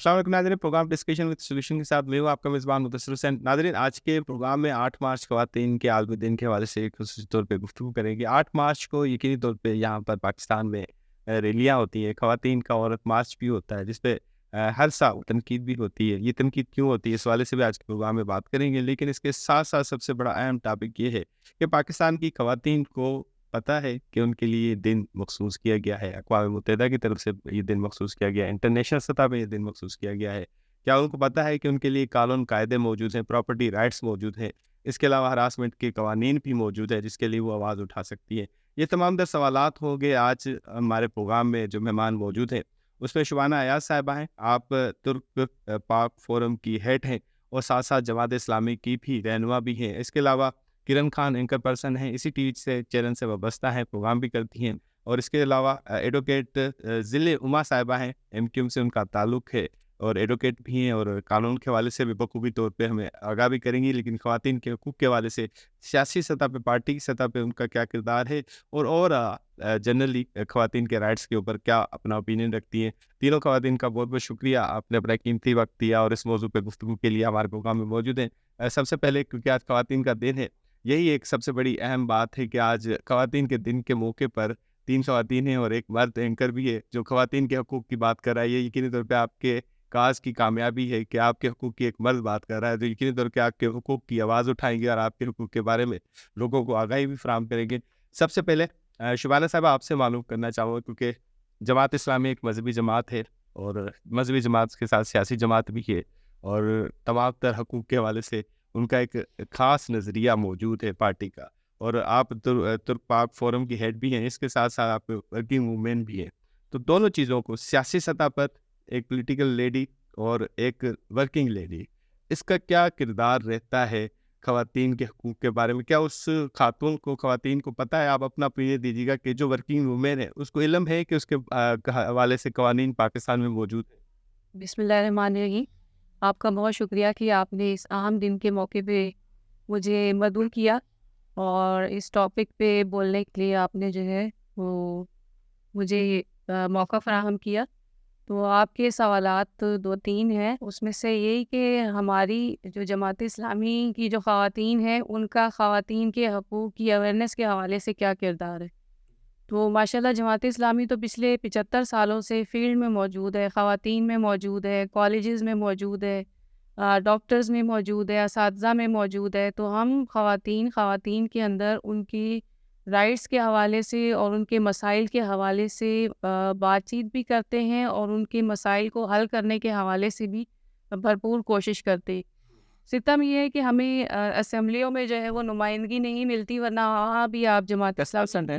السلام علیکم ناظرین، پروگرام ڈسکشن وتھ سولوشن کے ساتھ میں ہوں آپ کا میزبان مدثر حسین۔ ناظرین، آج کے پروگرام میں 8 مارچ خواتین کے عالمی دن کے حوالے سے خصوصی طور پہ گفتگو کریں گے۔ 8 مارچ کو یقینی طور پہ یہاں پر پاکستان میں ریلیاں ہوتی ہیں، خواتین کا عورت مارچ بھی ہوتا ہے جس پہ ہر سال تنقید بھی ہوتی ہے۔ یہ تنقید کیوں ہوتی ہے اس حوالے سے بھی آج کے پروگرام میں بات کریں گے، لیکن اس کے ساتھ ساتھ سب سے بڑا اہم ٹاپک یہ ہے کہ پاکستان کی خواتین کو پتہ ہے کہ ان کے لیے یہ دن مخصوص کیا گیا ہے، اقوام متحدہ کی طرف سے یہ دن مخصوص کیا گیا ہے، انٹرنیشنل سطح پہ یہ دن مخصوص کیا گیا ہے۔ کیا ان کو پتہ ہے کہ ان کے لیے قانون قاعدے موجود ہیں، پراپرٹی رائٹس موجود ہیں، اس کے علاوہ ہراسمنٹ کے قوانین بھی موجود ہیں جس کے لیے وہ آواز اٹھا سکتی ہے؟ یہ تمام در سوالات ہوں گے آج ہمارے پروگرام میں جو مہمان موجود ہیں اس میں شبانہ ایاز صاحبہ ہیں، آپ ترک پاک فورم کی ہیڈ ہیں اور ساتھ ساتھ جماعت اسلامی کی بھی رہنما بھی ہیں۔ اس کے علاوہ کرن خان اینکر پرسن ہیں، اسی ٹی وی سے چینل سے وابستہ ہیں، پروگرام بھی کرتی ہیں، اور اس کے علاوہ ایڈوکیٹ ضلع اما صاحبہ ہیں، ایم کیو ایم سے ان کا تعلق ہے اور ایڈوکیٹ بھی ہیں اور قانون کے حوالے سے بھی بخوبی طور پہ ہمیں آگاہ بھی کریں گی، لیکن خواتین کے حقوق کے حوالے سے سیاسی سطح پہ، پارٹی کی سطح پہ ان کا کیا کردار ہے اور جنرلی خواتین کے رائٹس کے اوپر کیا اپنا اوپینین رکھتی ہیں۔ تینوں خواتین کا بہت بہت شکریہ، آپ نے اپنا قیمتی وقت دیا اور اس موضوع پہ گفتگو کے لیے ہمارے پروگرام میں موجود ہیں۔ سب سے پہلے کیونکہ آج خواتین کا دن ہے، یہی ایک سب سے بڑی اہم بات ہے کہ آج خواتین کے دن کے موقع پر 3 خواتین ہیں اور ایک مرد اینکر بھی ہے جو خواتین کے حقوق کی بات کر رہا ہے۔ یہ یقینی طور پہ آپ کے کاز کی کامیابی ہے کہ آپ کے حقوق کی ایک مرد بات کر رہا ہے، جو یقینی طور پہ آپ کے حقوق کی آواز اٹھائیں گے اور آپ کے حقوق کے بارے میں لوگوں کو آگاہی بھی فراہم کریں گے۔ سب سے پہلے شبانہ صاحبہ آپ سے معلوم کرنا چاہوں گا، کیونکہ جماعت اسلامی ایک مذہبی جماعت ہے اور مذہبی جماعت کے ساتھ سیاسی جماعت بھی ہے اور تمام تر حقوق کے حوالے سے ان کا ایک خاص نظریہ موجود ہے پارٹی کا، اور آپ ترک پاک فورم کی ہیڈ بھی ہیں، اس کے ساتھ ساتھ آپ ورکنگ وومین بھی ہیں۔ تو دونوں چیزوں کو سیاسی سطح پر ایک پولیٹیکل لیڈی اور ایک ورکنگ لیڈی، اس کا کیا کردار رہتا ہے خواتین کے حقوق کے بارے میں؟ کیا اس خاتون کو، خواتین کو پتہ ہے؟ آپ اپنا اوپینین دیجیے گا کہ جو ورکنگ وومین ہے اس کو علم ہے کہ اس کے حوالے سے قوانین پاکستان میں موجود ہیں؟ بسم اللہ الرحمن الرحیم۔ آپ کا بہت شکریہ کہ آپ نے اس اہم دن کے موقع پہ مجھے مدعو کیا اور اس ٹاپک پہ بولنے کے لیے آپ نے جو ہے وہ مجھے موقع فراہم کیا۔ تو آپ کے سوالات 2-3 ہیں، اس میں سے یہی کہ ہماری جو جماعت اسلامی کی جو خواتین ہیں ان کا خواتین کے حقوق کی اویئرنیس کے حوالے سے کیا کردار ہے۔ تو ماشاءاللہ جماعت اسلامی تو پچھلے 75 سالوں سے فیلڈ میں موجود ہے، خواتین میں موجود ہے، کالجز میں موجود ہے، ڈاکٹرز میں موجود ہے، اساتذہ میں موجود ہے۔ تو ہم خواتین کے اندر ان کی رائٹس کے حوالے سے اور ان کے مسائل کے حوالے سے بات چیت بھی کرتے ہیں اور ان کے مسائل کو حل کرنے کے حوالے سے بھی بھرپور کوشش کرتے ہیں۔ ستم یہ ہے کہ ہمیں اسمبلیوں میں جو ہے وہ نمائندگی نہیں ملتی، ورنہ وہاں بھی آپ جماعت اسلامی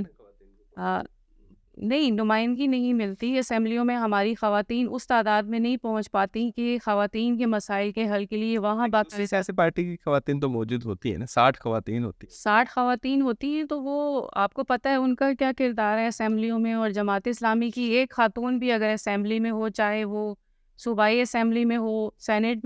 نہیں، نمائندگی نہیں ملتی اسمبلیوں میں۔ ہماری خواتین اس تعداد میں نہیں پہنچ پاتی کہ خواتین کے مسائل کے حل کے لیے وہاں بات۔ سیاسی پارٹی کی خواتین تو موجود ہوتی ہیں نا، 60 خواتین ہوتی ہیں، 60 خواتین ہوتی ہیں، تو وہ آپ کو پتہ ہے ان کا کیا کردار ہے اسمبلیوں میں۔ اور جماعت اسلامی کی ایک خاتون بھی اگر اسمبلی میں ہو، چاہے وہ صوبائی اسمبلی میں ہو، سینٹ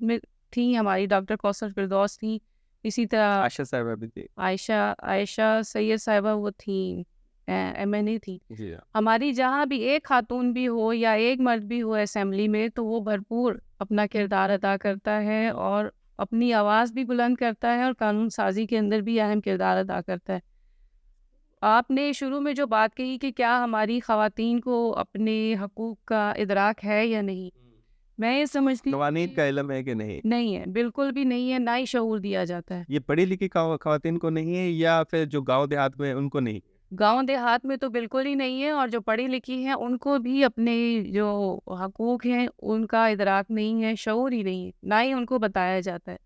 میں تھیں ہماری ڈاکٹر کوثر فردوس تھیں، اسی طرح عائشہ صاحبہ بھی تھی، عائشہ سید صاحبہ وہ تھیں، ایم این اے تھی۔ جی ہماری جہاں بھی ایک خاتون بھی ہو یا ایک مرد بھی ہو اسمبلی میں تو وہ بھرپور اپنا کردار ادا کرتا ہے اور اپنی آواز بھی بلند کرتا ہے اور قانون سازی کے اندر بھی اہم کردار ادا کرتا ہے۔ آپ نے شروع میں جو بات کہی کہ کیا ہماری خواتین کو اپنے حقوق کا ادراک ہے یا نہیں، میں یہ سمجھتی ہوں قوانین کا علم ہے کہ نہیں ہے، بالکل بھی نہیں ہے، نہ ہی شعور دیا جاتا ہے۔ یہ پڑھی لکھی خواتین کو نہیں ہے یا پھر جو گاؤں دیہات میں ان کو نہیں؟ گاؤں دیہات میں تو بالکل ہی نہیں ہے، اور جو پڑھی لکھی ہیں ان کو بھی اپنے جو حقوق ہیں ان کا ادراک نہیں ہے، شعور ہی نہیں ہے، نہ ہی ان کو بتایا جاتا ہے،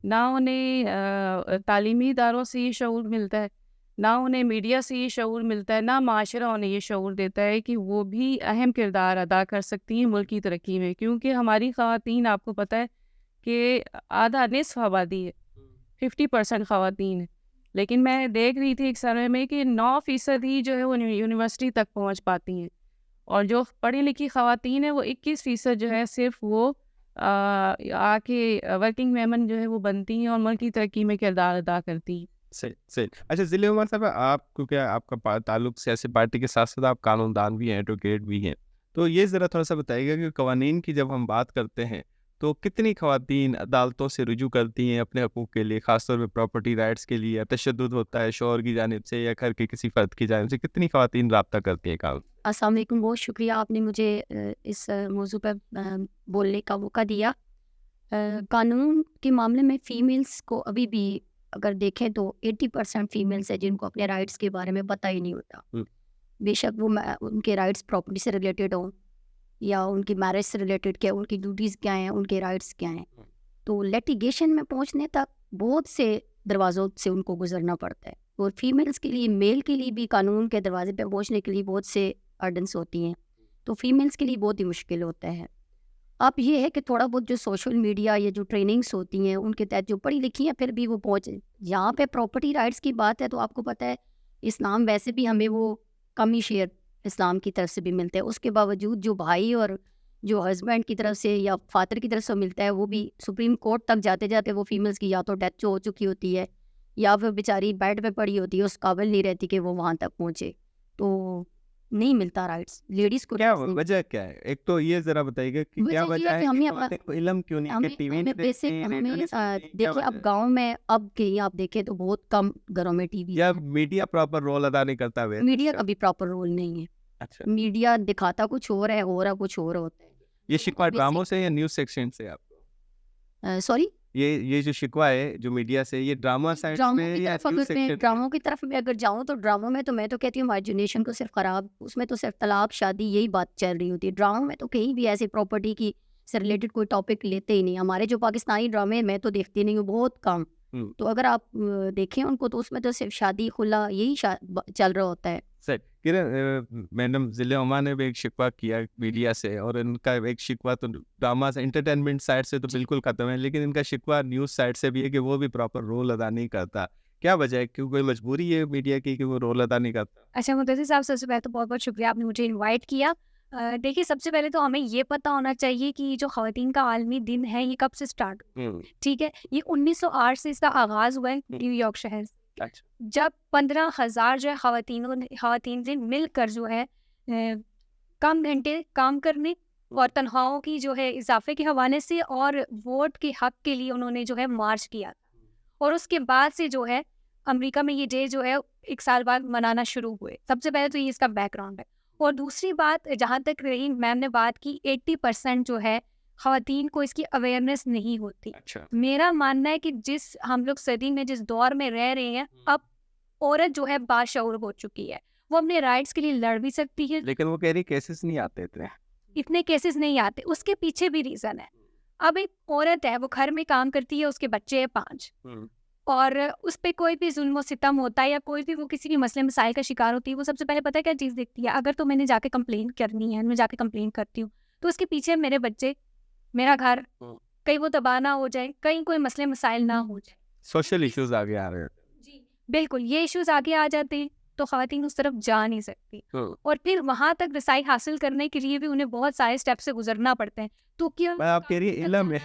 نہ انہیں تعلیمی اداروں سے یہ شعور ملتا ہے، نہ انہیں میڈیا سے یہ شعور ملتا ہے، نہ معاشرہ انہیں یہ شعور دیتا ہے کہ وہ بھی اہم کردار ادا کر سکتی ہیں ملک کی ترقی میں۔ کیونکہ ہماری خواتین، آپ کو پتہ ہے کہ آدھا نصف آبادی ہے، 50% خواتین ہیں، لیکن میں دیکھ رہی تھی ایک سروے میں کہ 9% ہی جو ہے وہ یونیورسٹی تک پہنچ پاتی ہیں، اور جو پڑھی لکھی خواتین ہیں وہ 21% جو ہے صرف وہ آ کے ورکنگ ویمن جو ہے وہ بنتی ہیں اور ملک کی ترقی میں کردار ادا کرتی ہیں۔ صحیح۔ اچھا ضلع عمر صاحب، آپ کیونکہ آپ کا تعلق سیاسی پارٹی کے ساتھ ساتھ آپ قانون دان بھی ہیں، ایڈوکیٹ بھی ہیں، تو یہ ذرا تھوڑا سا بتائیے گا کہ قوانین کی جب ہم بات کرتے ہیں تو کتنی خواتین عدالتوں سے رجوع کرتی ہیں اپنے حقوق کے لیے، خاص طور پہ پراپرٹی رائٹس کے لیے؟ تشدد ہوتا ہے شوہر کی جانب سے یا گھر کے کسی فرد کی جانب سے، کتنی خواتین رابطہ کرتی ہیں قانون؟ السلام علیکم، بہت شکریہ آپ نے مجھے اس موضوع پہ بولنے کا موقع دیا۔ قانون کے معاملے میں فیمیلز کو ابھی بھی اگر دیکھیں تو 80% فیمیلز ہیں جن کو اپنے رائٹس کے بارے میں پتہ ہی نہیں ہوتا، بے شک وہ ان کے رائٹس پراپرٹی سے ریلیٹڈ ہوں یا ان کی میرج سے ریلیٹڈ، کیا ان کی ڈیوٹیز کیا ہیں، ان کے رائٹس کیا ہیں۔ تو لیٹیگیشن میں پہنچنے تک بہت سے دروازوں سے ان کو گزرنا پڑتا ہے، اور فیمیلز کے لیے، میل کے لیے بھی قانون کے دروازے پہ پہنچنے کے لیے بہت سے ارڈنس ہوتی ہیں، تو فیمیلز کے لیے بہت ہی مشکل ہوتا ہے۔ اب یہ ہے کہ تھوڑا بہت جو سوشل میڈیا یا جو ٹریننگس ہوتی ہیں ان کے تحت جو پڑھی لکھی ہیں پھر بھی وہ پہنچے یہاں پہ پراپرٹی رائٹس کی بات ہے تو آپ کو پتہ ہے اسلام ویسے بھی ہمیں وہ کم ہی شیئر اسلام کی طرف سے بھی ملتے ہیں، اس کے باوجود جو بھائی اور جو ہسبینڈ کی طرف سے یا فادر کی طرف سے ملتا ہے وہ بھی سپریم کورٹ تک جاتے جاتے وہ فیمیلز کی یا تو ڈیتھ جو ہو چکی ہوتی ہے یا پھر بیچاری بیڈ پہ پڑی ہوتی ہے، اس قابل نہیں رہتی کہ وہ وہاں تک پہنچے، تو نہیں ملتا رائٹس لیڈیز کو۔ کیا وجہ کیا ہے؟ ایک تو یہ ذرا بتائیے گا کہ کیا وجہ ہے کہ خواتین کو علم کیوں نہیں کہ ٹی وی نہیں دیکھیے اب گاؤں میں اب کہیں آپ دیکھیں تو بہت کم گھروں میں ٹی وی یا میڈیا پراپر رول ادا نہیں کرتا ہے؟ میڈیا کا بھی پراپر رول نہیں ہے، اچھا، میڈیا دکھاتا کچھ اور ہے، ہو رہا کچھ اور ہوتا ہے۔ یہ شکوہ ڈراموں سے یا نیوز سیکشن سے آپ کو؟ سوری، یہ جو شکوہ ہے جو میڈیا سے، یہ ڈراما سائٹ میں یا نیوز سیکشن؟ ڈراموں کی طرف میں اگر جاؤں تو ڈراموں میں تو میں تو کہتی ہوں ہماری جنریشن کو صرف خراب، اس میں تو صرف طلاق شادی یہی بات چل رہی ہوتی ہے، ڈراموں میں تو کہیں بھی ایسی پراپرٹی کی سے ریلیٹڈ کوئی ٹاپک لیتے ہی نہیں۔ ہمارے جو پاکستانی ڈرامے میں تو دیکھتی نہیں ہوں، بہت کم، تو اگر آپ دیکھیں ان کو تو اس میں تو صرف شادی خلا یہی چل رہا ہوتا ہے۔ سر میڈم ضلع عمان نے بھی ایک شکوہ کیا میڈیا سے، اور ان کا ایک شکوہ تو ڈراما سے، انٹرٹینمنٹ سائٹ سے تو بالکل ختم ہے، لیکن ان کا شکوہ نیوز سائٹ سے بھی ہے کہ وہ بھی پراپر رول ادا نہیں کرتا۔ کیا وجہ ہے؟ کیوں کوئی مجبوری ہے میڈیا کی کہ وہ رول ادا نہیں کرتا؟ اچھا مدثر صاحب، سب سے پہلے تو بہت بہت شکریہ آپ نے مجھے انوائٹ کیا۔ دیکھیے سب سے پہلے تو ہمیں یہ پتہ ہونا چاہیے کہ جو خواتین کا عالمی دن ہے یہ کب سے اسٹارٹ ہوا، ٹھیک ہے؟ یہ 1908 سے اس کا آغاز ہوا ہے نیو یارک شہر سے، جب 15,000 جو ہے خواتین سے مل کر جو ہے کم گھنٹے کام کرنے اور تنخواہوں کی جو ہے اضافے کے حوالے سے اور ووٹ کے حق کے لیے انہوں نے جو ہے مارچ کیا، اور اس کے بعد سے جو ہے امریکہ میں یہ ڈے جو ہے 1 سال بعد منانا شروع ہوئے۔ سب سے پہلے تو یہ اس کا بیک گراؤنڈ ہے، اور دوسری بات جہاں تک رہی میم نے بات کی 80% جو ہے خواتین کو اس کی اویئرنیس نہیں ہوتی۔ میرا ماننا ہے کہ جس ہم لوگ صدی میں جس دور میں رہ رہے ہیں، اب عورت جو ہے باشعور ہو چکی ہے، وہ اپنے رائٹس کے لیے لڑ بھی سکتی ہے، لیکن وہ کہہ رہی کیسز نہیں آتے اتنے کیسز نہیں آتے۔ اس کے پیچھے بھی ریزن ہے، اب ایک عورت ہے وہ گھر میں کام کرتی ہے، اس کے بچے ہیں 5، اور اس پہ کوئی بھی ظلم و ستم ہوتا ہے یا کوئی بھی وہ کسی بھی مسئلے مسائل کا شکار ہوتی ہے، وہ سب سے پہلے پتہ ہے کیا چیز دیکھتی ہے؟ اگر تو میں نے جا کے کمپلین کرنی ہے، میں جا کے کمپلین کرتی ہوں تو اس کے پیچھے میرے بچے، میرا گھر، کہیں وہ تباہ نہ ہو جائے، کہیں کوئی مسئلے مسائل نہ ہو جائے، سوشل ایشوز آگے آ رہے ہیں۔ جی بالکل، یہ ایشوز آگے آ جاتے ہیں تو خواتین اس طرف جا نہیں سکتی، اور پھر وہاں تک رسائی حاصل کرنے کے لیے بھی انہیں بہت سارے اسٹیپ سے گزرنا پڑتے ہیں۔ تو کیا آپ کہہ رہی علم ہے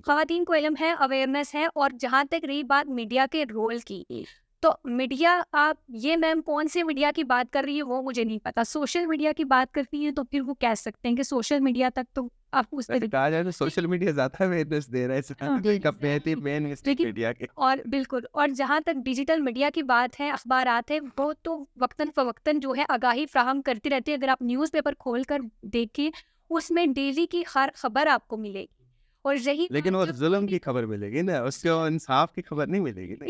خواتین کو علم ہے، اویئرنیس ہے، اور جہاں تک رہی بات میڈیا کے رول کی، تو میڈیا، آپ یہ میم کون سے میڈیا کی بات کر رہی ہے وہ مجھے نہیں پتا، سوشل میڈیا کی بات کرتی ہیں تو پھر وہ کہہ سکتے ہیں کہ سوشل میڈیا تک تو آپ اس طریقے کہا جائے تو سوشل میڈیا زیادہ اویئرنیس دے رہا ہے، اور بالکل، اور جہاں تک ڈیجیٹل میڈیا کی بات ہے، اخبارات ہیں، وہ تو وقتاً فوقتاً جو ہے آگاہی فراہم کرتی رہتی ہے۔ اگر آپ نیوز پیپر کھول کر دیکھیں اس میں ڈیلی کی ہر خبر آپ کو ملے گی، اور یہی لیکن وہ ظلم کی خبر ملے گی نا، اس کو انصاف کی خبر نہیں ملے گی نا۔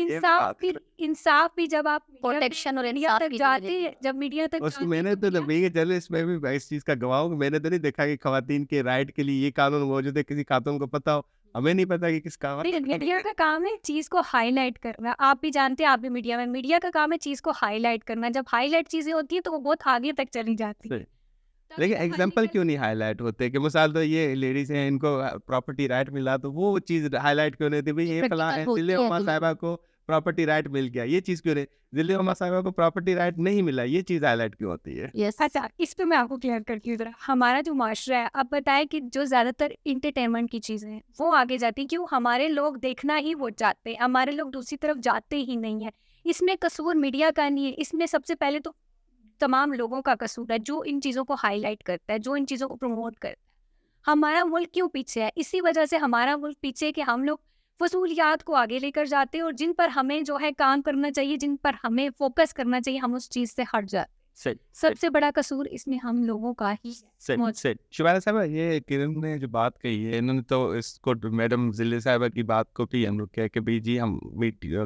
انصاف بھی جب آپ پروٹیکشن اور میڈیا تک جاتے ہیں، جب میڈیا تک اس میں نے تو چلے اس میں بھی اس چیز کا گواہ ہوں، میں نے تو نہیں دیکھا کہ خواتین کے رائٹ کے لیے یہ قانون موجود ہے، کسی خاتون کو پتا ہو، ہمیں نہیں پتا کہ کس کام۔ میڈیا کا کام ہے چیز کو ہائی لائٹ کرنا، آپ بھی جانتے ہیں، آپ بھی میڈیا کا کام ہے چیز کو ہائی لائٹ کرنا، جب ہائی لائٹ چیزیں ہوتی ہیں تو وہ بہت آگے تک چلی جاتی ہیں۔ لیکن ایگزامپل کیوں نہیں ہائی لائٹ ہوتے کہ مثال تو یہ لیڈیز ہیں ان کو پراپرٹی رائٹ ملا تو وہ چیز ہائی لائٹ کیوں نہیں ہوتی؟ بھائی یہ فلاں ضلع عما صاحبہ کو پراپرٹی رائٹ مل گیا، یہ چیز کیوں نہیں؟ ضلع عما صاحبہ کو پراپرٹی رائٹ نہیں ملا، یہ چیز ہائی لائٹ کیوں ہوتی ہے؟ اچھا، اس پہ میں آپ کو کلیئر کرتی ہوں ذرا۔ ہمارا جو معاشرہ ہے، اب بتائیں کہ جو زیادہ تر انٹرٹینمنٹ کی چیزیں ہیں وہ آگے جاتی ہیں، کیوں؟ ہمارے لوگ دیکھنا ہی وہ چاہتے ہیں، ہمارے لوگ دوسری طرف جاتے ہی نہیں ہیں۔ اس میں قصور میڈیا کا نہیں ہے، اس میں سب سے پہلے تو تمام لوگوں کا قصور ہے جو ان چیزوں کو ہائی لائٹ کرتا ہے, جو ان چیزوں کو پروموٹ کرتا ہے. ہمارا ملک کیوں پیچھے ہے؟ اسی وجہ سے ہمارا ملک پیچھے ہے کہ ہم لوگ فضولیات کو آگے لے کر جاتے ہیں, اور جن پر ہمیں جو ہے کام کرنا چاہیے, جن پر ہمیں فوکس کرنا چاہیے, ہم اس چیز سے ہٹ جاتے ہیں. سب سے بڑا قصور اس میں ہم لوگوں کا ہی ہے. شبیرہ صاحبہ, یہ کرن نے جو بات کہی ہے, انہوں نے تو اس کو میڈم ضلع صاحبہ کی بات کو بھی ہم لوگ کہا کہ بھائی جی ہم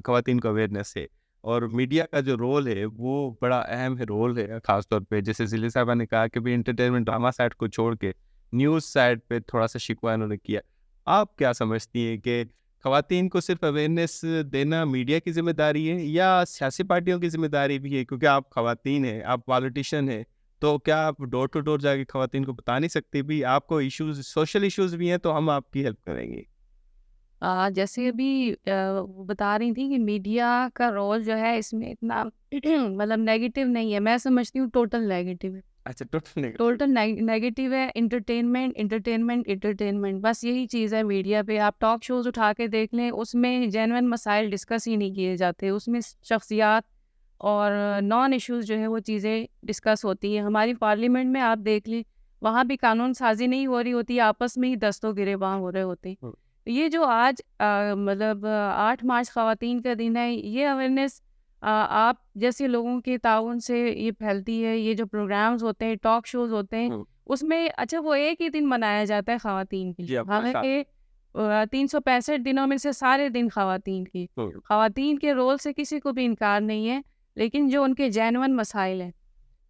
خواتین کو اویئرنیس ہے, اور میڈیا کا جو رول ہے وہ بڑا اہم رول ہے, خاص طور پہ جیسے ضلع صاحبہ نے کہا کہ بھائی انٹرٹینمنٹ ڈرامہ سائڈ کو چھوڑ کے نیوز سائڈ پہ تھوڑا سا شکوہ انہوں نے کیا. آپ کیا سمجھتی ہیں کہ خواتین کو صرف اویئرنیس دینا میڈیا کی ذمہ داری ہے یا سیاسی پارٹیوں کی ذمہ داری بھی ہے؟ کیونکہ آپ خواتین ہیں, آپ پالیٹیشین ہیں, تو کیا آپ ڈور ٹو ڈور جا کے خواتین کو بتا نہیں سکتے بھی آپ کو ایشوز, سوشل ایشوز بھی ہیں تو ہم آپ کی ہیلپ کریں گے؟ جیسے ابھی وہ بتا رہی تھی کہ میڈیا کا رول جو ہے اس میں اتنا مطلب نیگیٹو نہیں ہے, میں سمجھتی ہوں ٹوٹل نیگیٹو ہے. اچھا, ٹوٹل نیگیٹو ہے. انٹرٹینمنٹ بس یہی چیز ہے میڈیا پہ. آپ ٹاک شوز اٹھا کے دیکھ لیں, اس میں جینوئن مسائل ڈسکس ہی نہیں کیے جاتے, اس میں شخصیات اور نان ایشوز جو ہے وہ چیزیں ڈسکس ہوتی ہیں. ہماری پارلیمنٹ میں آپ دیکھ لیں, وہاں بھی قانون سازی نہیں ہو رہی ہوتی, آپس میں ہی دستوں گریباں ہو رہے ہوتے ہیں. یہ جو آج مطلب 8 مارچ خواتین کا دن ہے, یہ اویئرنیس آپ جیسے لوگوں کے تعاون سے یہ پھیلتی ہے. یہ جو پروگرامز ہوتے ہیں, ٹاک شوز ہوتے ہیں, اس میں اچھا وہ ایک ہی دن منایا جاتا ہے خواتین کے لیے, حالانکہ 365 دنوں میں سے سارے دن خواتین کی. خواتین کے رول سے کسی کو بھی انکار نہیں ہے, لیکن جو ان کے جینوئن مسائل ہیں,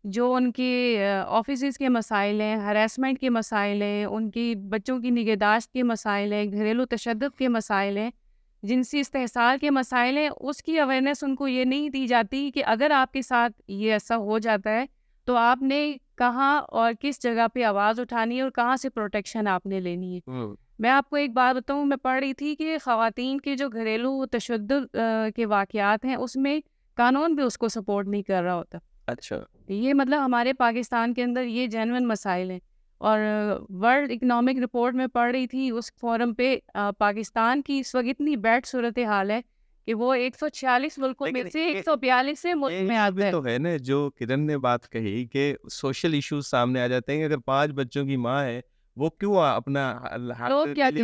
جو ان کے آفیسز کے مسائل ہیں, ہراسمنٹ کے مسائل ہیں, ان کی بچوں کی نگہداشت کے مسائل ہیں, گھریلو تشدد کے مسائل ہیں, جنسی استحصال کے مسائل ہیں, اس کی اویئرنیس ان کو یہ نہیں دی جاتی کہ اگر آپ کے ساتھ یہ ایسا ہو جاتا ہے تو آپ نے کہاں اور کس جگہ پہ آواز اٹھانی ہے اور کہاں سے پروٹیکشن آپ نے لینی ہے. میں آپ کو ایک بات بتاؤں, میں پڑھ رہی تھی کہ خواتین کے جو گھریلو تشدد کے واقعات ہیں اس میں قانون بھی اس کو سپورٹ نہیں کر رہا ہوتا. اچھا, یہ مطلب ہمارے پاکستان کے اندر یہ جینوئن مسائل ہیں. اور ورلڈ اکنامک رپورٹ میں پڑھ رہی تھی, اس فورم پہ پاکستان کی اس وقت اتنی بیڈ صورتحال ہے کہ وہ 146 ملکوں میں سے 142 ملک میں آتا ہے. تو ہے نا جو کرن نے بات کہی کہ سوشل ایشوز سامنے آ جاتے ہیں. اگر 5 بچوں کی ماں ہے, وہ کیوں اپنا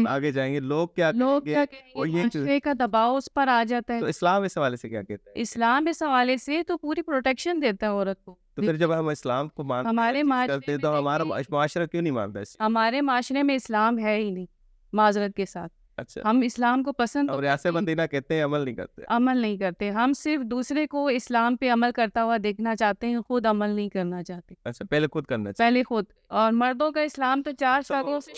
آگے جائیں گے؟ لوگ کیا کہیں گے؟ معاشرے کا دباؤ اس پر آ جاتا ہے. تو اسلام اس حوالے سے کیا کہتا ہے؟ اسلام اس حوالے سے تو پوری پروٹیکشن دیتا ہے عورت کو. تو پھر جب ہم اسلام کو مانتے ہمارے ہیں تو ہمارا معاشرہ کیوں نہیں مانتا اس؟ ہمارے معاشرے میں اسلام ہے ہی نہیں, معذرت کے ساتھ. اچھا, ہم اسلام کو پسند اور ریاست مدینہ کہتے ہیں عمل نہیں کرتے. ہم صرف دوسرے کو اسلام پہ عمل کرتا ہوا دیکھنا چاہتے ہیں, خود عمل نہیں کرنا چاہتے. اچھا, پہلے خود کرنا چاہتے, پہلے خود. اور مردوں کا اسلام تو 4 سالوں سے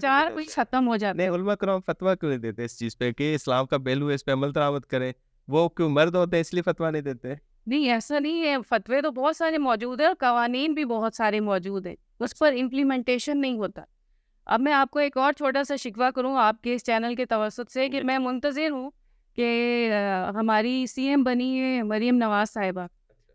چار کوئی ختم ہو جاتا ہے. علماء کرام فتویٰ کیوں نہیں دیتے اس چیز پہ کہ اسلام کا پہلو ہے, اس پہ عمل درآمد کریں؟ وہ کیوں مرد ہوتے ہیں اس لیے فتویٰ نہیں دیتے؟ نہیں, ایسا نہیں ہے. فتوے تو بہت سارے موجود ہیں اور قوانین بھی بہت سارے موجود ہیں, اس پر امپلیمنٹیشن نہیں ہوتا. اب میں آپ کو ایک اور چھوٹا سا شکوہ کروں آپ کے اس چینل کے توسط سے کہ میں منتظر ہوں کہ ہماری سی ایم بنی ہے مریم نواز صاحبہ,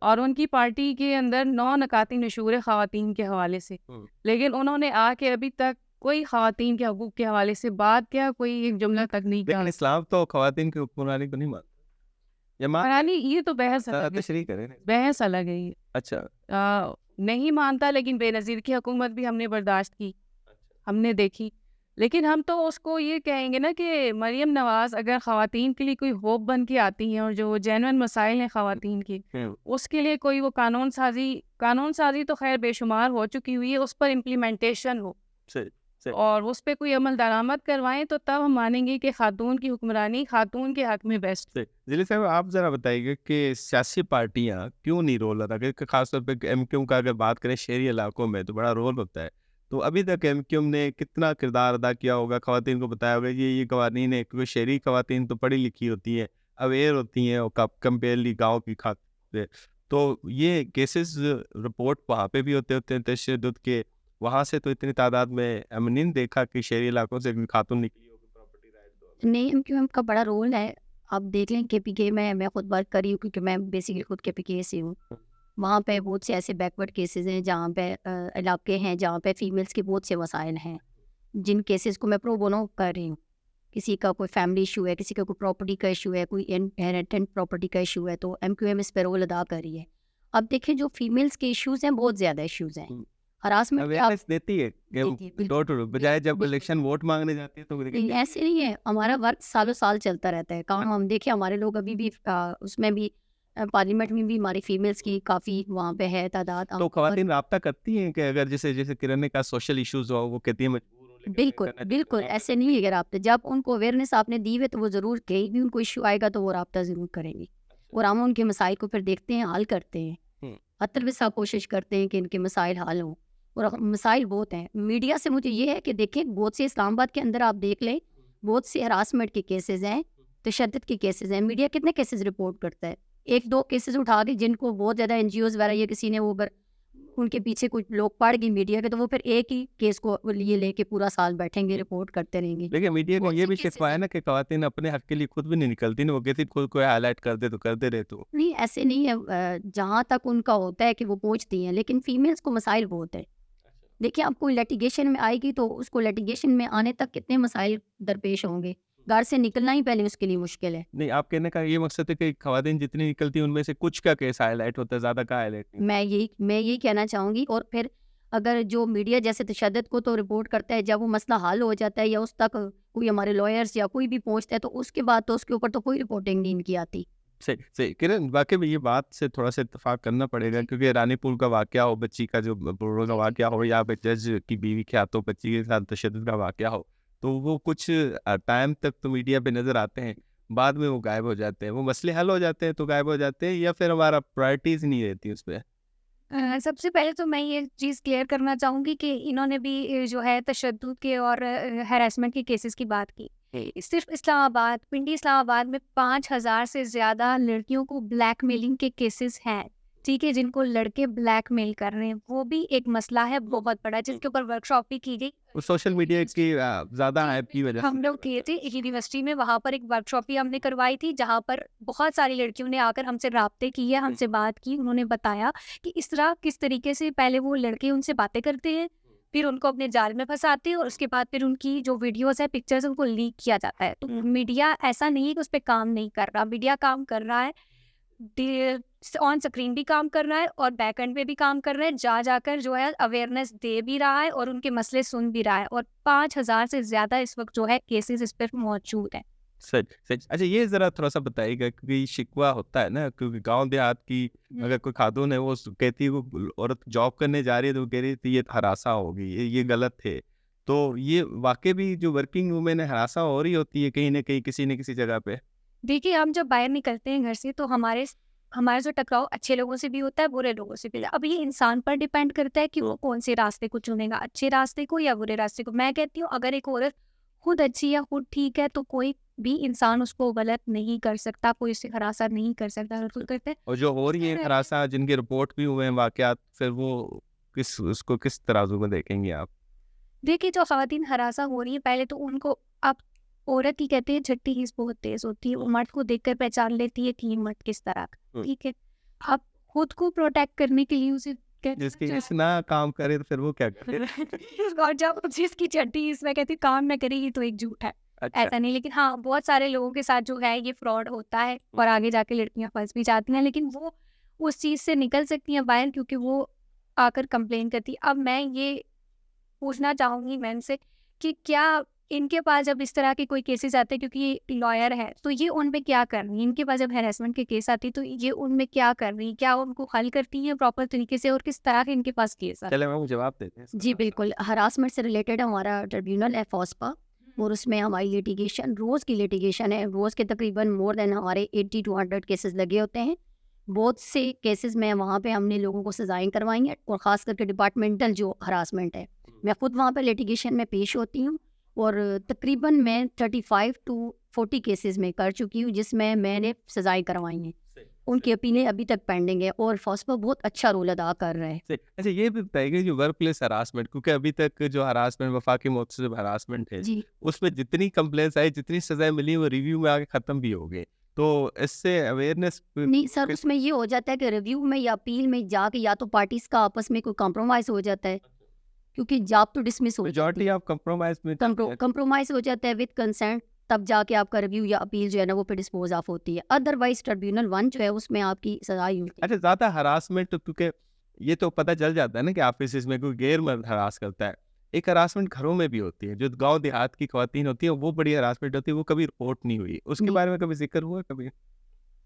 اور ان کی پارٹی کے اندر 9 نکاتی نشور خواتین کے حوالے سے, لیکن انہوں نے آ کے ابھی تک کوئی خواتین کے حقوق کے حوالے سے بات کیا, کوئی ایک جملہ تک نہیں کیا. اسلام تو خواتین کی حکمرانی کو نہیں مانتا. یہ تو بحث الگ ہے. اچھا, نہیں مانتا, لیکن بے نظیر کی حکومت بھی ہم نے برداشت کی, ہم نے دیکھی. لیکن ہم تو اس کو یہ کہیں گے نا کہ مریم نواز اگر خواتین کے لیے کوئی ہوپ بن کے آتی ہیں, اور جو جینوئن مسائل ہیں خواتین کی, اس کے لیے کوئی وہ قانون سازی تو خیر بے شمار ہو چکی ہوئی ہے, اس پر امپلیمنٹیشن ہو اور اس پہ کوئی عمل درآمد کروائیں, تو تب ہم مانیں گے کہ خاتون کی حکمرانی خاتون کے حق میں بیسٹ. ضلع صاحب, آپ ذرا بتائیے گا کہ سیاسی پارٹیاں کیوں نہیں رول ادا کریں؟ خاص طور پہ ایم کیو کا اگر بات کریں شہری علاقوں میں تو بڑا رول ہوتا ہے. تو ابھی تک ایم کیو نے کتنا کردار ادا کیا ہوگا؟ خواتین کو بتایا ہوگا یہ قوانین ہے, کیونکہ شہری خواتین تو پڑھی لکھی ہوتی ہیں, اویئر ہوتی ہیں, اور کمپیئرلی گاؤں کی خاتون. تو یہ کیسز رپورٹ وہاں پہ بھی ہوتے ہیں تشدد کے, وہاں سے تو اتنی تعداد میں ہم نے دیکھا کہ شہری علاقوں سے خاتون نکلی ہوگی پراپرٹی رائٹ. نہیں, ایم کیو ایم کا بڑا رول ہے. آپ دیکھ لیں کے پی کے میں خود ورک کری ہوں, کیونکہ میں بیسیکلی خود کے پی کے سے ہوں. وہاں پہ بہت سے ایسے بیکورڈ کیسز ہیں جہاں پہ علاقے ہیں جہاں پہ فیمیلس کے بہت سے مسائل ہیں, جن کیسز کو میں پرو بونو کر رہی ہوں. کسی کا کوئی فیملی ایشو ہے, کسی کا کوئی پراپرٹی کا ایشو ہے, کوئی انہیریٹنٹ پراپرٹی کا ایشو ہے, تو ایم کیو ایم اس پہ رول ادا کر رہی ہے. اب دیکھیں جو فیمیلس کے ایشوز ہیں بہت زیادہ ایشوز ہیں. ہراسمنٹ اویئرنیس دیتی ہے کہ بالکل ڈور ٹو ڈور بجائے جب الیکشن ووٹ مانگنے جاتی ہے تو ایسے نہیں ہے. ہمارا ورک سالوں سال چلتا رہتا ہے کام. ہم دیکھیں ہمارے لوگ ابھی بھی اس میں بھی پارلیمنٹ میں بھی ہماری فیمیلس کی کافی وہاں پہ ہے تعداد. تو خواتین رابطہ کرتی ہیں کہ اگر جیسے کرن نے کہا سوشل ایشوز ہو وہ کہتی ہیں مجبور ہوں بالکل بالکل ایسے نہیں ہے کہ رابطہ, جب ان کو اویئرنیس آپ نے دی ہوئے تو وہ ضرور کہیں بھی ان کو ایشو آئے گا تو وہ رابطہ ضرور کریں گے, اور ہم ان کے مسائل کو پھر دیکھتے ہیں, حل کرتے ہیں. حتی الوسع کوشش کرتے ہیں کہ ان کے مسائل حل ہوں, اور مسائل بہت ہیں. میڈیا سے مجھے یہ ہے کہ دیکھیں بہت سے اسلام آباد کے اندر آپ دیکھ لیں بہت سے ہراسمنٹ کے کیسز ہیں, تشدد کے کیسز ہیں. میڈیا کتنے کیسز رپورٹ کرتا ہے, ایک دو کیسز اٹھا کے جن کو بہت زیادہ این جی اوز وغیرہ یا کسی نے وہ اگر ان کے پیچھے کچھ لوگ پڑ گئی میڈیا کے تو وہ پھر ایک ہی کیس کو لیے لے کے پورا سال بیٹھیں گے رپورٹ کرتے رہیں گے. دیکھیں میڈیا کو یہ بھی شکوہ ہے نا کہ خواتین اپنے حق کے لیے خود بھی نہیں نکلتی نا, وہ کہتی خود کو ہائی لائٹ کر دے تو کرتے رہے. تو نہیں ایسے نہیں ہے, جہاں تک ان کا ہوتا ہے کہ وہ پہنچتی ہیں, لیکن فیمیلس کو مسائل بہت ہے. دیکھیں اب کوئی لیٹیگیشن میں آئے گی تو اس کو لیٹیگیشن میں آنے تک کتنے مسائل درپیش ہوں گے, گھر سے نکلنا ہی پہلے اس کے لیے مشکل ہے. نہیں آپ کہنے کا یہ مقصد ہے کہ خواتین جتنی نکلتی ہیں ان میں سے کچھ کا کیس ہائی لائٹ ہوتا ہے, زیادہ کا ہائی لائٹ نہیں. میں یہی کہنا چاہوں گی. اور پھر اگر جو میڈیا جیسے تشدد کو تو رپورٹ کرتا ہے, جب وہ مسئلہ حل ہو جاتا ہے یا اس تک کوئی ہمارے لائرس یا کوئی بھی پہنچتا ہے تو اس کے بعد تو اس کے اوپر تو کوئی رپورٹنگ نہیں ان کی آتی. صحیح کرن, واقعی میں یہ بات سے تھوڑا سا اتفاق کرنا پڑے گا کیونکہ رانی پور کا واقعہ ہو, بچی کا جو بورو کا واقعہ ہو, یا جج کی بیوی کے ہاتھوں بچی کے ساتھ تشدد کا واقعہ ہو, تو وہ کچھ ٹائم تک تو میڈیا پہ نظر آتے ہیں, بعد میں وہ غائب ہو جاتے ہیں. وہ مسئلے حل ہو جاتے ہیں تو غائب ہو جاتے ہیں, یا پھر ہمارا پرائرٹیز نہیں رہتی اس پہ. سب سے پہلے تو میں یہ چیز کلیئر کرنا چاہوں گی کہ انہوں نے بھی جو ہے تشدد کے اور ہیراسمنٹ کے کیسز کی بات کی. صرف اسلام آباد, پنڈی اسلام آباد میں 5000 سے زیادہ لڑکیوں کو بلیک میلنگ کے کیسز ہیں, ٹھیک ہے, جن کو لڑکے بلیک میل کر رہے ہیں. وہ بھی ایک مسئلہ ہے بہت بڑا جس کے اوپر ورک شاپ بھی کی گئی. سوشل میڈیا کی زیادہ ہائپ کی وجہ ہم لوگ کیے تھے یونیورسٹی میں, وہاں پر ایک ورک شاپ بھی ہم نے کروائی تھی جہاں پر بہت ساری لڑکیوں نے آ کر ہم سے رابطے کیے, ہم سے بات کی. انہوں نے بتایا کہ اس طرح کس طریقے سے پہلے وہ لڑکے ان سے باتیں کرتے ہیں, پھر ان کو اپنے جال میں پھنساتے ہیں, اور اس کے بعد پھر ان کی جو ویڈیوز ہے پکچرز ان کو لیک کیا جاتا ہے. تو میڈیا ایسا نہیں ہے کہ اس پہ کام نہیں کر رہا, میڈیا کام کر رہا ہے, آن اسکرین بھی کام کر رہا ہے اور بیک اینڈ پہ بھی کام کر رہا ہے, جا کر جو ہے اویئرنیس دے بھی رہا ہے اور ان کے مسئلے سن بھی رہا ہے. اور 5000 سے زیادہ اس وقت جو ہے کیسز اس پر موجود ہیں. سچ. اچھا یہ ذرا تھوڑا سا بتائیے گا, کیونکہ شکوہ ہوتا ہے نا, کیونکہ گاؤں دیہات کی اگر کوئی خاتون ہے وہ کہتی ہے وہ عورت جاب کرنے جا رہی ہے تو وہ کہہ رہی تھی یہ ہراساں ہوگی, یہ غلط ہے. تو یہ واقعی بھی جو ورکنگ وومن ہے ہراساں ہو رہی ہوتی ہے کہیں نہ کہیں کسی نہ کسی جگہ پہ. دیکھیے ہم جب باہر نکلتے ہیں گھر سے تو ہمارے جو ٹکراؤ اچھے لوگوں سے بھی ہوتا ہے, برے لوگوں سے بھی. اب یہ انسان پر ڈیپینڈ کرتا ہے کہ وہ کون سے راستے کو چنے گا, اچھے راستے کو یا برے راستے کو. میں کہتی ہوں اگر ایک عورت خود اچھی یا خود ٹھیک ہے تو کوئی بھی انسان اس کو غلط نہیں کر سکتا, کوئی اسے ہراساں نہیں کر سکتا. اور جو ہو رہی ہیں ہراساں جن کے رپورٹ بھی ہوئے ہیں واقعات, پھر وہ اس کو کس ترازو میں دیکھیں گے آپ؟ دیکھیے جو خواتین ہراساں ہو رہی ہیں پہلے تو ان کو, اب عورت ہی کہتے ہیں جھٹی حس بہت تیز ہوتی ہے, وہ مرد کو دیکھ کر پہچان لیتی ہے کہ یہ مرد کس طرح کا, ٹھیک ہے. اب خود کو پروٹیکٹ کرنے کے لیے اسے جس کی اس نہ کام کرے تو پھر وہ کیا کرے, اور جب جس کی جھٹی اس میں کہتی کام نہ کرے گی تو ایک جھوٹ ہے. ایسا نہیں, لیکن ہاں بہت سارے لوگوں کے ساتھ جو ہے یہ فراڈ ہوتا ہے اور آگے جا کے لڑکیاں پھنس بھی جاتی ہیں, لیکن وہ اس چیز سے نکل سکتی ہیں باہر کیونکہ وہ آ کر کمپلین کرتی. اب میں یہ پوچھنا چاہوں گی میم سے کہ کیا ان کے پاس جب اس طرح کے کوئی کیسز آتے ہیں, کیونکہ یہ لائر ہے تو یہ ان پہ کیا کر رہی ہیں, ان کے پاس جب ہیراسمنٹ کے کیس آتی ہے تو یہ ان میں کیا کر رہی ہیں, کیا ان کو حل کرتی ہیں پراپر طریقے سے, اور کس طرح کے ان کے پاس کیس آتے ہیں؟ چلے میں جواب دیتے ہیں. جی بالکل, ہراسمنٹ سے ریلیٹڈ ہمارا ٹریبیونل ہے فوسپا, اور اس میں ہماری لیٹیگیشن روز کی لیٹیگیشن ہے. روز کے تقریباً مور دین ہمارے 80 to 100 کیسز لگے ہوتے ہیں. بہت سے کیسز میں وہاں پہ ہم نے لوگوں کو سزائیں کروائی ہیں, اور خاص کر کے ڈپارٹمنٹل جو ہراسمنٹ ہے میں خود وہاں پہ لیٹیگیشن میں پیش ہوتی ہوں, اور تقریباً میں 35 to 40 کیسز میں کر چکی ہوں جس میں نے سزائیں کروائی ہیں. ان کی اپیلیں ابھی تک پینڈنگ ہے اور فوسپا بہت اچھا رول ادا کر رہا ہے. اچھا یہ بھی بتائیے گا جو ورک پلیس ہراسمنٹ, کیونکہ ابھی تک جو ہراسمنٹ وفاقی متعصب ہراسمنٹ ہے جی اس میں جتنی کمپلینس آئی جتنی سزائیں ملی وہ ریویو میں آ کے ختم بھی ہو گئے, تو اس سے اویئرنیس نہیں سر, اس میں یہ ہو جاتا ہے کہ ریویو میں یا اپیل میں جا کے یا تو پارٹیز کا آپس میں کوئی کمپرومائز ہو جاتا ہے, کیونکہ جاب تو dismiss who majority of compromise میں کمپرومائز ہو جاتا ہے وتھ کنسینٹ, تب جا کے آپ کا ریویو یا اپیل جو ہے نا وہ پہ ڈسپوز آف ہوتی ہے. ادروائز ٹریبیونل 1 جو ہے اس میں آپ کی سزا ہی ہوتی ہے. اچھا زیادہ ہراسمنٹ، کیونکہ یہ تو پتہ چل جاتا ہے نا کہ آفیسز میں کوئی غیر مرد ہراس کرتا ہے، ایک ہراسمنٹ گھروں میں بھی ہوتی ہے، جو گاؤں دیہات کی خواتین ہوتی ہیں وہ بڑی ہراسمنٹ ہوتی ہے، وہ کبھی رپورٹ نہیں ہوئی، اس کے نہیں. بارے میں کبھی ذکر ہوا کبھی؟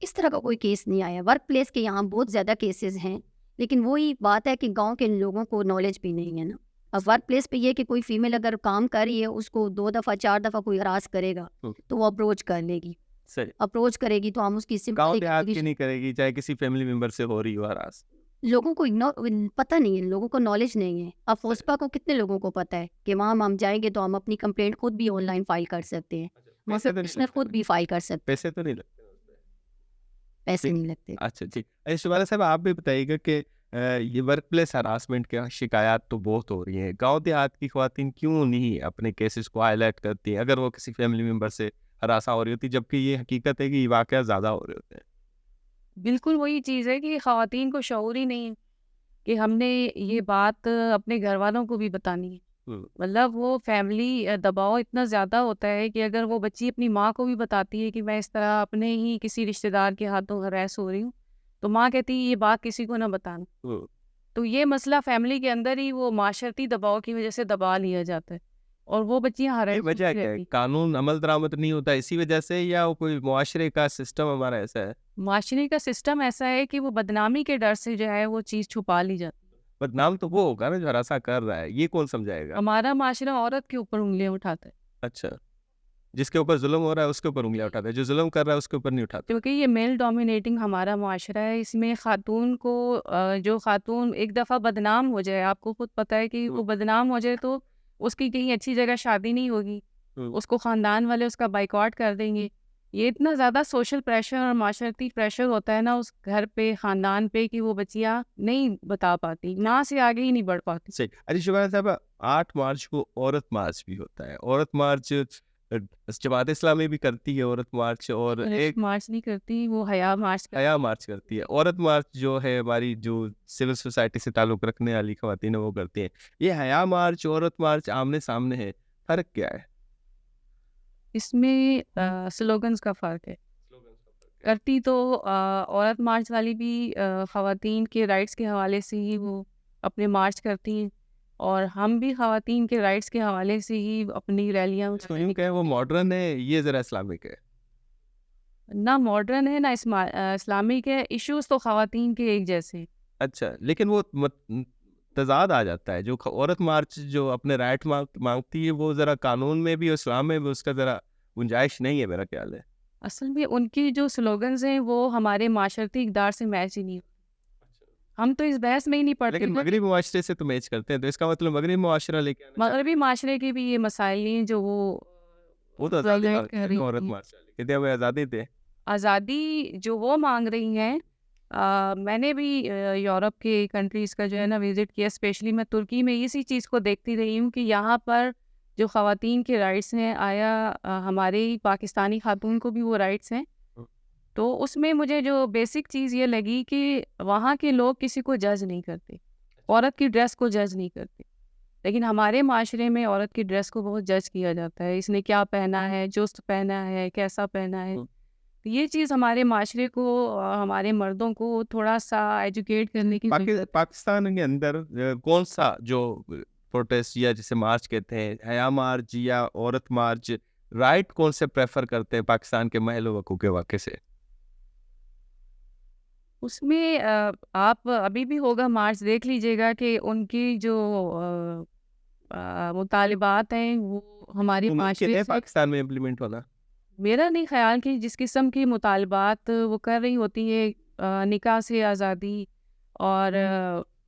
اس طرح کا کوئی کیس نہیں آیا. ورک پلیس کے یہاں بہت زیادہ کیسز ہیں، لیکن وہی بات ہے کہ گاؤں کے لوگوں کو نالج بھی نہیں ہے نا. اب ورک پلیس پہ یہ کہ کوئی فیمیل اگر کام کر رہی ہے اس کو 2 دفعہ 4 دفعہ کوئی ہراس کرے گا تو وہ اپروچ کر لے گی. صحیح. اپروچ کرے گی تو ہم اس کی گاؤں sympathy دیہات کی کی نہیں کرے گی، چاہے کسی فیملی ممبر سے ہو رہی ہو ہراس. لوگوں کو پتہ نہیں ہے، لوگوں کو نالج نہیں ہے. اب فوسپا کو کتنے لوگوں کو پتہ ہے کہ وہاں ہم جائیں گے تو ہم اپنی کمپلینٹ خود بھی آن لائن فائل کر سکتے ہیں، وہاں پیسے پہ تو نہیں پرسنل لگتے خود بھی فائل کر سکتے پیسے تو نہیں لگتے اس پہ. ہیں. پیسے نہیں لگتے. اچھا ٹھیک. شبانہ صاحب آپ بھی بتائیے گا کہ یہ ورک پلیس ہراسمنٹ کے شکایات تو بہت ہو رہی ہیں، گاؤں دیہات کی خواتین کیوں نہیں اپنے کیسز کو ہائی لائٹ کرتی ہیں اگر وہ کسی فیملی ممبر سے ہراساں ہو رہی ہوتی، جبکہ یہ حقیقت ہے کہ یہ واقعہ زیادہ ہو رہے ہوتے ہیں؟ بالکل وہی چیز ہے کہ خواتین کو شعور ہی نہیں ہے کہ ہم نے یہ بات اپنے گھر والوں کو بھی بتانی ہے. مطلب وہ فیملی دباؤ اتنا زیادہ ہوتا ہے کہ اگر وہ بچی اپنی ماں کو بھی بتاتی ہے کہ میں اس طرح اپنے ہی کسی رشتہ دار کے ہاتھوں ہراس ہو رہی ہوں، تو ماں کہتی ہے یہ بات کسی کو نہ بتانا. تو یہ مسئلہ فیملی کے اندر ہی وہ معاشرتی دباؤ کی وجہ سے دبا لیا جاتا ہے اور وہ بچیاں یہ ہراس وجہ کیا ہے؟ رہتی. قانون عمل درآمد نہیں ہوتا اسی وجہ سے، یا کوئی معاشرے کا سسٹم ہمارا ایسا ہے؟ معاشرے کا سسٹم ایسا ہے کہ وہ بدنامی کے ڈر سے جو ہے وہ چیز چھپا لی جاتی. بدنام تو وہ ہوگا نا جو ہراساں کر رہا ہے، یہ کون سمجھائے گا؟ ہمارا معاشرہ عورت کے اوپر انگلیاں اٹھاتا ہے اچھا، جس کے اوپر ظلم ہو رہا ہے اس کے اوپر انگلیاں اٹھاتا ہے، جو ظلم کر رہا ہے اس کے اوپر نہیں اٹھاتا. کیونکہ یہ میل ڈومینیٹنگ ہمارا معاشرہ ہے. اس میں خاتون کو جو خاتون ایک دفعہ بدنام ہو جائے، آپ کو خود پتہ ہے کہ وہ بدنام ہو جائے تو اس کی کہیں اچھی جگہ شادی نہیں ہوگی، اس کو خاندان والے اس کا بائیکاٹ کر دیں گے. یہ اتنا زیادہ سوشل پریشر اور معاشرتی پریشر ہوتا ہے نا اس گھر پہ، خاندان پہ، کہ وہ بچیاں نہیں بتا پاتی، ماں سے آگے ہی نہیں بڑھ پاتی. صحیح. اچھا شبانہ صاحب، 8 مارچ کو عورت مارچ بھی ہوتا ہے. عورت مارچ جماعت اسلامی بھی کرتی ہے عورت مارچ، اور ایک مارچ نہیں کرتی، وہ حیا مارچ کرتی. حیا مارچ کرتی ہے. عورت مارچ جو ہے ہماری جو سول سوسائٹی سے تعلق رکھنے والی خواتین ہیں وہ کرتی ہیں. یہ حیا مارچ عورت مارچ آمنے سامنے ہے، فرق کیا ہے؟ اس میں سلوگنز کا فرق ہے. کرتی تو عورت مارچ والی بھی خواتین کے رائٹس کے حوالے سے ہی وہ اپنے مارچ کرتی ہیں، اور ہم بھی خواتین کے رائٹس کے حوالے سے ہی اپنی ریلیاں تو یوں کہ وہ ماڈرن ہے، یہ ذرا اسلامک ہے. نہ ماڈرن ہے نہ اسلامک ہے. ایشوز تو خواتین کے ایک جیسے ہیں. اچھا، لیکن وہ تضاد آ جاتا ہے. جو عورت مارچ جو اپنے رائٹ مانگتی ہے وہ ذرا قانون میں بھی اور اسلام میں بھی اس کا ذرا گنجائش نہیں ہے میرا خیال ہے. اصل میں ان کی جو سلوگنز ہیں وہ ہمارے معاشرتی اقدار سے میچ ہی نہیں ہوتے. ہم تو اس بحث میں ہی نہیں پڑھتے. لیکن مغربی معاشرے سے تو میچ کرتے ہیں، تو اس کا مطلب مغربی معاشرہ لے کے آنا. مغربی معاشرے کے بھی یہ مسائل نہیں ہیں جو وہ تو آزادی عورت مارچ والے کہتے ہیں وہ آزادی دے. آزادی جو وہ مانگ رہی ہیں. میں نے بھی یورپ کے کنٹریز کا جو ہے نا وزٹ کیا، اسپیشلی میں ترکی میں اسی چیز کو دیکھتی رہی ہوں کہ یہاں پر جو خواتین کے رائٹس ہیں، آیا ہمارے پاکستانی خاتون کو بھی وہ رائٹس ہیں؟ تو اس میں مجھے جو بیسک چیز یہ لگی کہ وہاں کے لوگ کسی کو جج نہیں کرتے، عورت کی ڈریس کو جج نہیں کرتے. لیکن ہمارے معاشرے میں عورت کی ڈریس کو بہت جج کیا جاتا ہے، اس نے کیا پہنا ہے، چست پہنا ہے، کیسا پہنا ہے. یہ چیز ہمارے معاشرے کو، ہمارے مردوں کو تھوڑا سا ایجوکیٹ کرنے کی پاکستان کے اندر کون سا جو پروٹیسٹ یا جسے مارچ کہتے ہیں، حیا مارچ یا عورت مارچ، رائٹ کون سے پریفر کرتے ہیں پاکستان کے محل وقوع کے واقعے سے؟ اس میں آپ ابھی بھی ہوگا مارچ، دیکھ لیجئے گا کہ ان کی جو مطالبات ہیں وہ ہماری معاشرے سے پاکستان میں امپلیمنٹ ہونا. میرا نہیں خیال کہ جس قسم کی مطالبات وہ کر رہی ہوتی ہے، نکاح سے آزادی اور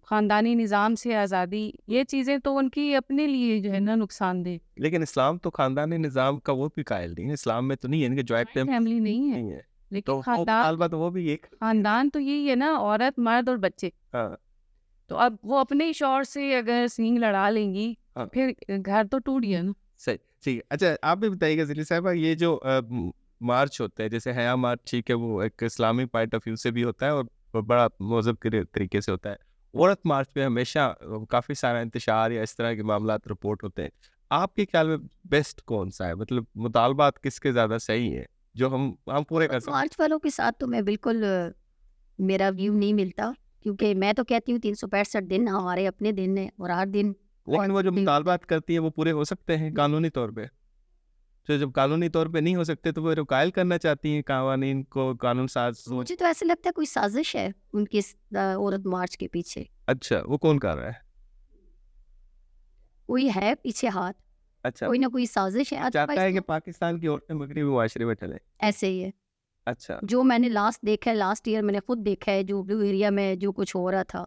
خاندانی نظام سے آزادی، یہ چیزیں تو ان کی اپنے لیے جو ہے نا نقصان دہ. لیکن اسلام تو خاندانی نظام کا وہ بھی قائل نہیں ہے. اسلام میں تو نہیں ہے کہ جوائنٹ فیملی نہیں ہے، لیکن خاندان تو یہی ہے نا، عورت مرد اور بچے. تو اب وہ اپنے شوہر سے اگر سینگ لڑا لیں گی پھر گھر تو ٹوٹ گیا نا. صحیح ٹھیک ہے. اچھا آپ بھی بتائیے گا ذلی صاحبہ، یہ جو مارچ ہوتا ہے جیسے حیا مارچ، ٹھیک ہے وہ ایک اسلامی پوائنٹ آف ویو سے بھی ہوتا ہے اور بڑا مہذب کے طریقے سے ہوتا ہے. عورت مارچ پہ ہمیشہ کافی سارا انتشار یا اس طرح کے معاملات رپورٹ ہوتے ہیں. آپ کے خیال میں بیسٹ کون سا ہے؟ مطلب مطالبات کس کے زیادہ صحیح ہیں جو ہم پورے کر سکتے ہیں؟ مارچ والوں کے ساتھ تو میں بالکل میرا ویو نہیں ملتا، کیونکہ میں تو کہتی ہوں 365 دن ہمارے اپنے دن ہیں اور ہر دن لیکن وہ جو مطالبات کرتی ہیں وہ پورے ہو سکتے ہیں قانونی طور پہ؟ تو جب قانونی طور پہ نہیں ہو سکتے تو وہ رکائل کرنا چاہتی ہیں قوانین کو، قانون ساز. مجھے تو ایسا لگتا ہے کوئی سازش ہے ان کی عورت مارچ کے پیچھے. اچھا، وہ کون کر رہا ہے؟ کوئی ہے پیچھے ہاتھ، اچھا، کوئی نہ کوئی سازش ہے. چاہتا ہے کہ پاکستان کی عورتیں مغربی معاشرے میں چلیں. ایسے ہی ہے. اچھا، جو میں نے لاسٹ دیکھا ہے، لاسٹ ایئر میں نے خود دیکھا ہے جو بلو ایریا میں جو کچھ ہو رہا تھا،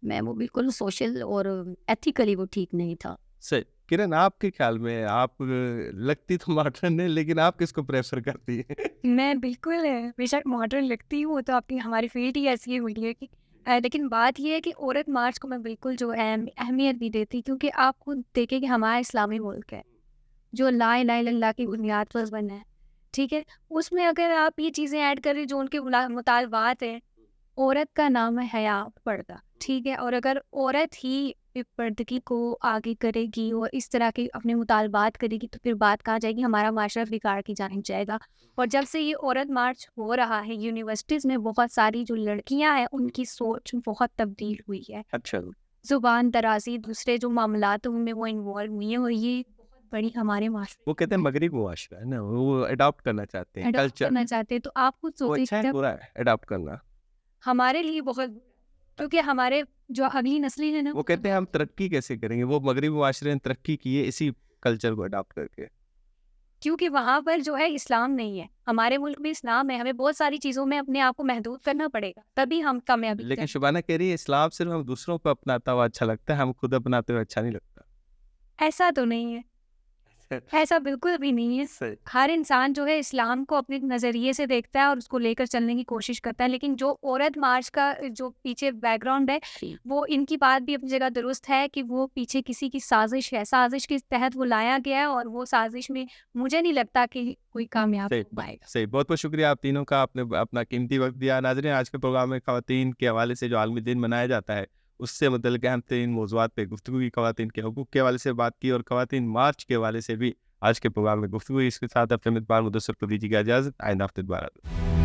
میں وہ بالکل سوشل اور ایتھیکلی وہ ٹھیک نہیں تھا. صحیح. کرن، آپ کے خیال میں آپ لگتی تو ماڈرن ہے، لیکن آپ کس کو پریفر کرتی ہیں؟ میں بالکل بے شک ماڈرن لگتی ہوں، تو آپ کی ہماری فیلڈ ہی ایسی ہے میڈیا کی. لیکن بات یہ ہے کہ عورت مارچ کو میں بالکل جو ہے اہمیت نہیں دیتی، کیونکہ آپ خود دیکھیں کہ ہمارا اسلامی ملک ہے جو لا الہ الا اللہ کی بنیاد پر بنا ہے، ٹھیک ہے. اس میں اگر آپ یہ چیزیں ایڈ کریں جو ان کے مطالبات ہیں، عورت کا نام ہے حیا، پردہ، ٹھیک ہے. اور اگر عورت ہی پردگی کو آگے کرے گی اور اس طرح کے اپنے مطالبات کرے گی تو پھر بات کہاں جائے گی؟ ہمارا معاشرہ بگاڑ کی جانب جائے گا. اور جب سے یہ عورت مارچ ہو رہا ہے، یونیورسٹیز میں بہت ساری جو لڑکیاں ہیں ان کی سوچ بہت تبدیل ہوئی ہے. اچھا، زبان درازی، دوسرے جو معاملات میں وہ انوالو ہوئی ہیں، اور یہ بہت بڑی ہمارے معاشرے وہ کہتے ہیں مغربی معاشرہ ہے نا، وہ اڈاپٹ کرنا چاہتے ہیں اڈاپٹ کلچر. کرنا چاہتے ہیں. تو آپ خود وہ سوچیں اچھا ہے جب برا ہے اڈاپٹ کرنا؟ ہمارے لیے بہت، کیونکہ ہمارے جو اگلی نسلیں ہیں نا، وہ کہتے ہیں ہم ترقی کیسے کریں گے؟ وہ مغربی معاشرے نے ترقی کی ہے اسی کلچر کو اڈاپٹ کر کے. کیونکہ وہاں پر جو ہے اسلام نہیں ہے. ہمارے ملک میں اسلام ہے، ہمیں بہت ساری چیزوں میں اپنے آپ کو محدود کرنا پڑے گا، تبھی ہم کامیابی. لیکن شبانہ کہہ رہی ہے اسلام صرف ہم دوسروں کو اپناتا ہوا اچھا لگتا ہے، ہم خود اپناتے ہوئے اچھا نہیں لگتا. ایسا تو نہیں ہے، ایسا بالکل بھی نہیں ہے. ہر انسان جو ہے اسلام کو اپنے نظریے سے دیکھتا ہے اور اس کو لے کر چلنے کی کوشش کرتا ہے. لیکن جو عورت مارچ کا جو پیچھے بیک گراؤنڈ ہے، وہ ان کی بات بھی اپنی جگہ درست ہے کہ وہ پیچھے کسی کی سازش ہے، سازش کے تحت وہ لایا گیا ہے، اور وہ سازش میں مجھے نہیں لگتا کہ کوئی کامیاب ہو پائے گا. صحیح. بہت بہت شکریہ آپ تینوں کا، آپ نے اپنا قیمتی وقت دیا. ناظرین، آج کے پروگرام میں خواتین کے حوالے سے جو عالمی دن منایا جاتا ہے اس سے متعلق اہم ترین موضوعات پہ گفتگو کی، خواتین کے حقوق کے حوالے سے بات کی اور خواتین مارچ کے حوالے سے بھی آج کے پروگرام میں گفتگو. اس کے ساتھ اپنے میزبان مدثر کو دیجیے گا اجازت. آئندہ ہفتے دوبارہ.